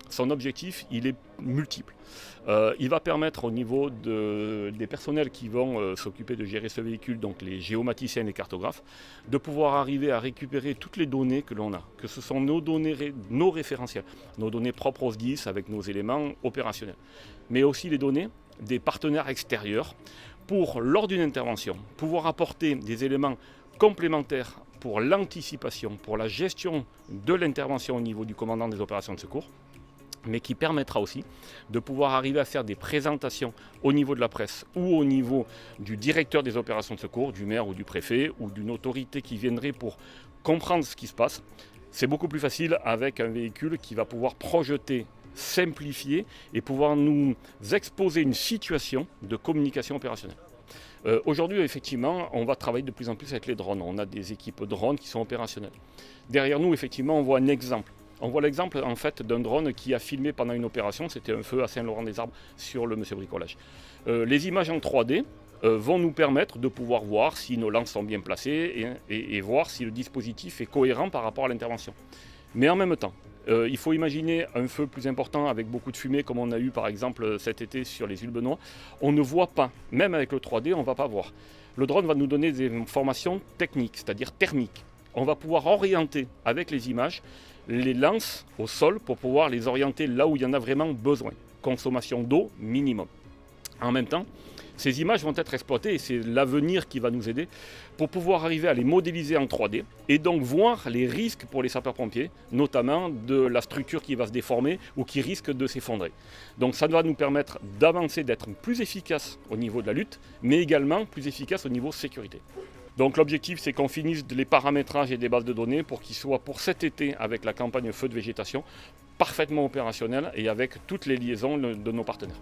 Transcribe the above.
Son objectif, il est multiple. Il va permettre au niveau des personnels qui vont s'occuper de gérer ce véhicule, donc les géomaticiens et les cartographes, de pouvoir arriver à récupérer toutes les données que l'on a, que ce sont nos données, nos référentiels, nos données propres au SDIS avec nos éléments opérationnels, mais aussi les données des partenaires extérieurs pour, lors d'une intervention, pouvoir apporter des éléments complémentaires pour l'anticipation, pour la gestion de l'intervention au niveau du commandant des opérations de secours, mais qui permettra aussi de pouvoir arriver à faire des présentations au niveau de la presse ou au niveau du directeur des opérations de secours, du maire ou du préfet ou d'une autorité qui viendrait pour comprendre ce qui se passe. C'est beaucoup plus facile avec un véhicule qui va pouvoir projeter, simplifier et pouvoir nous exposer une situation de communication opérationnelle. Aujourd'hui, effectivement, on va travailler de plus en plus avec les drones. On a des équipes drones qui sont opérationnelles. Derrière nous, effectivement, on voit un exemple. On voit l'exemple en fait d'un drone qui a filmé pendant une opération, c'était un feu à Saint-Laurent-des-Arbres sur le Monsieur Bricolage. Les images en 3D vont nous permettre de pouvoir voir si nos lances sont bien placées et voir si le dispositif est cohérent par rapport à l'intervention. Mais en même temps, il faut imaginer un feu plus important avec beaucoup de fumée comme on a eu par exemple cet été sur les Ulbenois. On ne voit pas, même avec le 3D, on ne va pas voir. Le drone va nous donner des informations techniques, c'est-à-dire thermiques. On va pouvoir orienter avec les images les lances au sol pour pouvoir les orienter là où il y en a vraiment besoin. Consommation d'eau minimum. En même temps, ces images vont être exploitées et c'est l'avenir qui va nous aider pour pouvoir arriver à les modéliser en 3D et donc voir les risques pour les sapeurs-pompiers, notamment de la structure qui va se déformer ou qui risque de s'effondrer. Donc ça va nous permettre d'avancer, d'être plus efficace au niveau de la lutte, mais également plus efficace au niveau sécurité. Donc l'objectif, c'est qu'on finisse les paramétrages et des bases de données pour qu'ils soient pour cet été, avec la campagne feu de végétation, parfaitement opérationnels et avec toutes les liaisons de nos partenaires.